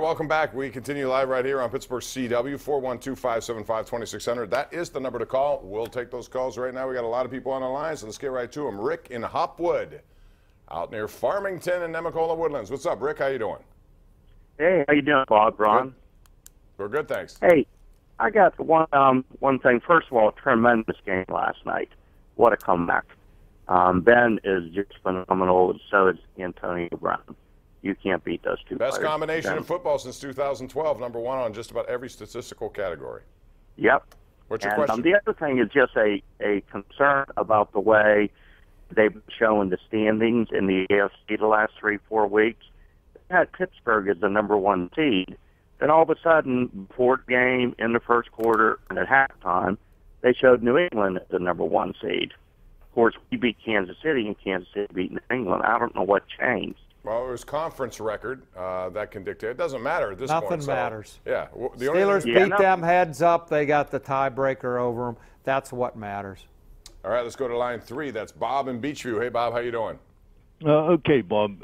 Welcome back. We continue live right here on Pittsburgh CW, 412-575-2600. That is the number to call. We'll take those calls right now. We got a lot of people on the line, so let's get right to them. Rick in Hopwood, out near Farmington and Nemacolin Woodlands. What's up, Rick? How you doing? Hey, how you doing, Bob, Ron? Good. We're good, thanks. Hey, I got one thing. First of all, tremendous game last night. What a comeback. Ben is just phenomenal, so is Antonio Brown. You can't beat those two Best players. combination in football since 2012, number one on just about every statistical category. Yep. What's your question? The other thing is just a concern about the way they've been showing the standings in the AFC the last 3-4 weeks. They had Pittsburgh as the number one seed. Then all of a sudden, before the game, in the first quarter, and at halftime, they showed New England as the number one seed. Of course, we beat Kansas City, and Kansas City beat New England. I don't know what changed. Well, it was conference record that can dictate. It doesn't matter at this point. Nothing matters. Yeah. The Steelers beat them heads up. They got the tiebreaker over them. That's what matters. All right, let's go to line 3. That's Bob in Beachview. Hey, Bob, how you doing? Okay, Bob.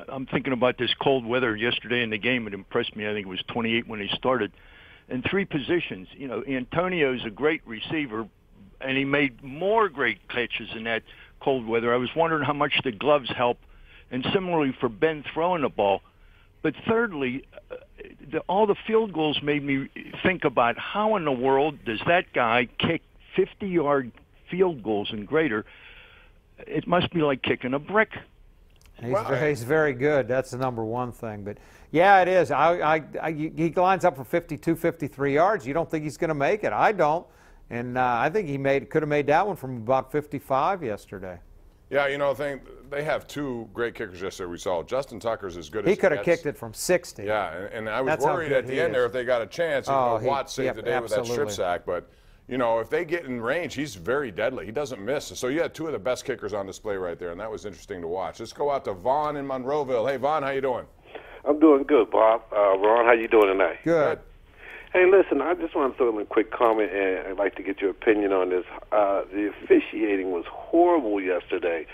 I'm thinking about this cold weather yesterday in the game. It impressed me. I think it was 28 when he started. In 3 positions, you know, Antonio's a great receiver, and he made more great catches in that cold weather. I was wondering how much the gloves help, and similarly for Ben throwing the ball. But thirdly, all the field goals made me think about how in the world does that guy kick 50-yard field goals and greater? It must be like kicking a brick. He's very good. That's the number one thing. But, yeah, it is. He lines up for 52, 53 yards. You don't think he's going to make it. I don't. And I think he could have made that one from about 55 yesterday. Yeah, you know, they have 2 great kickers yesterday we saw. Justin Tucker's as good as he could have kicked it from 60. Yeah, and I was worried at the end there if they got a chance. Watt saved the day with that strip sack. But, you know, if they get in range, he's very deadly. He doesn't miss. So you had 2 of the best kickers on display right there, and that was interesting to watch. Let's go out to Vaughn in Monroeville. Hey, Vaughn, how you doing? I'm doing good, Bob. Ron, how you doing tonight? Good. Hey, listen, I just want to throw in a quick comment, and I'd like to get your opinion on this. The officiating was horrible yesterday.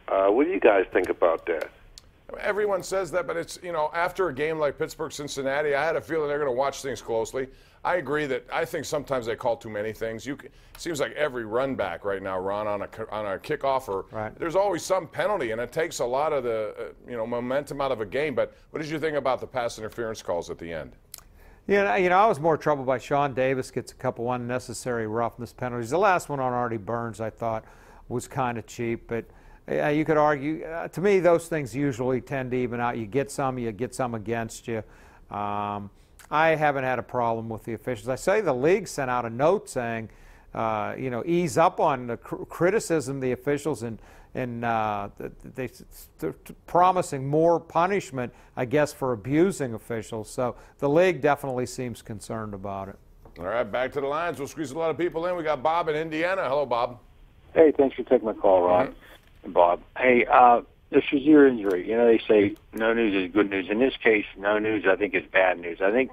What do you guys think about that? Everyone says that, but it's, you know, after a game like Pittsburgh-Cincinnati, I had a feeling they're going to watch things closely. I agree that I think sometimes they call too many things. It seems like every run back right now, Ron, on a kickoff, there's always some penalty, and it takes a lot of the momentum out of a game. But what did you think about the pass interference calls at the end? Yeah, you know, I was more troubled by Sean Davis gets a couple unnecessary roughness penalties. The last one on Artie Burns, I thought, was kind of cheap, but you could argue. To me, those things usually tend to even out. You get some against you. I haven't had a problem with the officials. I say the league sent out a note saying, ease up on the criticism of the officials and they're promising more punishment, I guess, for abusing officials. So the league definitely seems concerned about it. All right, back to the lines. We'll squeeze a lot of people in. We got Bob in Indiana. Hello, Bob. Hey, thanks for taking my call, Ron and Bob. Hey, this is your injury. You know, they say no news is good news. In this case, no news, I think, is bad news. I think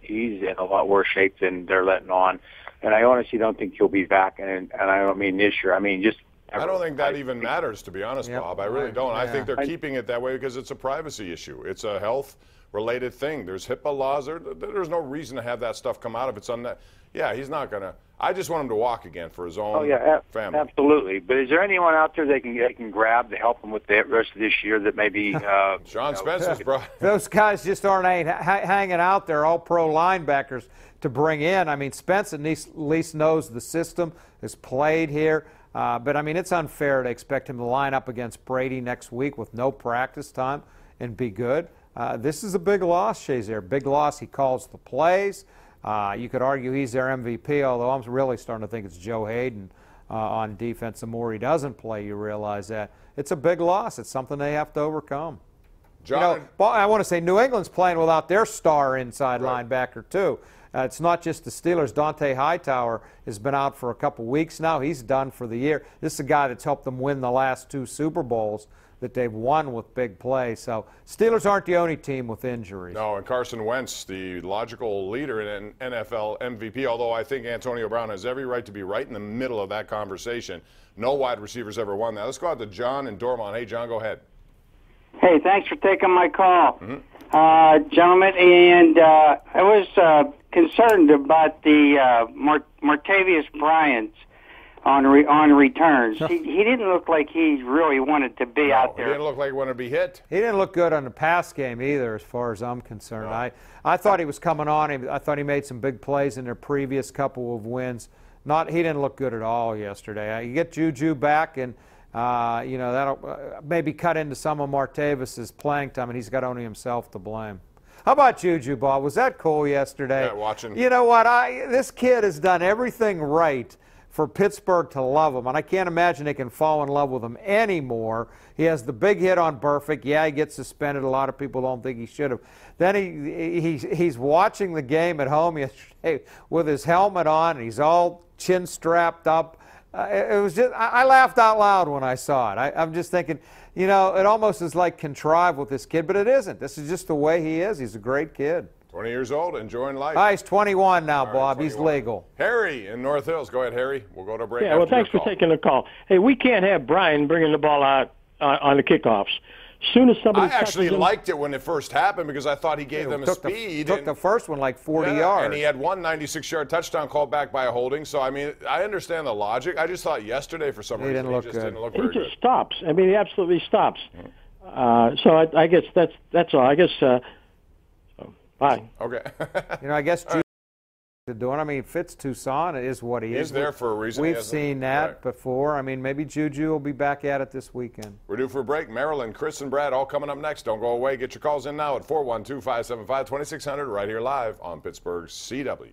he's in a lot worse shape than they're letting on. And I honestly don't think he'll be back. And I don't mean this year. I mean just I don't think that even matters, to be honest, Bob. I really don't. I think they're keeping it that way because it's a privacy issue. It's a health-related thing. There's HIPAA laws. There's no reason to have that stuff come out if it's on that. Yeah, he's not going to. I just want him to walk again for his own family. Absolutely. But is there anyone out there they can grab to help him with the rest of this year that maybe Sean Spencer's bro. Those guys just aren't hanging out there, all pro linebackers to bring in. I mean, Spence at least knows the system, has played here. But, I mean, it's unfair to expect him to line up against Brady next week with no practice time and be good. This is a big loss, Shazier. Big loss. He calls the plays. You could argue he's their MVP, although I'm really starting to think it's Joe Hayden on defense. The more he doesn't play, you realize that. It's a big loss. It's something they have to overcome. John, you know, I want to say New England's playing without their star inside linebacker, too. It's not just the Steelers. Dante Hightower has been out for a couple weeks now. He's done for the year. This is a guy that's helped them win the last 2 Super Bowls that they've won with big plays. So Steelers aren't the only team with injuries. No, and Carson Wentz, the logical leader in NFL MVP, although I think Antonio Brown has every right to be right in the middle of that conversation. No wide receivers ever won that. Let's go out to John in Dormont. Hey, John, go ahead. Hey, thanks for taking my call, gentlemen. And I was concerned about the Martavis Bryant's on returns. He didn't look like he really wanted to be out there. He didn't look like he wanted to be hit. He didn't look good on the pass game either, as far as I'm concerned. No. I thought he was coming on. I thought he made some big plays in their previous couple of wins. He didn't look good at all yesterday. You get JuJu back, and you know, that'll maybe cut into some of Martavis's playing time, and he's got only himself to blame. How about JuJu Ball? Was that cool yesterday? Yeah, watching. You know what? This kid has done everything right for Pittsburgh to love him, and I can't imagine they can fall in love with him anymore. He has the big hit on Burfict. Yeah, he gets suspended. A lot of people don't think he should have. Then he's watching the game at home yesterday with his helmet on, and he's all chin strapped up. It was just, I laughed out loud when I saw it. I'm just thinking, you know, it almost is like contrived with this kid, but it isn't. This is just the way he is. He's a great kid. 20 years old, enjoying life. He's 21 now, All Bob. right, He's 21. legal. Harry in North Hills. Go ahead, Harry. We'll go to break. Yeah, well, thanks for taking the call. Hey, we can't have Brian bringing the ball out on the kickoffs. Soon as somebody I actually liked it when it first happened because I thought he gave them a speed. Took the first one like 40 Yeah, yards. and he had one 96-yard touchdown called back by a holding. So, I mean, I understand the logic. I just thought yesterday, for some reason, he just didn't look very good. He just stops. I mean, he absolutely stops. So I guess that's all. I guess, bye. Okay. You know, I guess JuJu doing. I mean, Fitz Toussaint is what he is. He's there for a reason. We've seen that before. I mean, maybe JuJu will be back at it this weekend. We're due for a break. Marilyn, Chris, and Brad all coming up next. Don't go away. Get your calls in now at 412-575-2600 right here live on Pittsburgh's CW.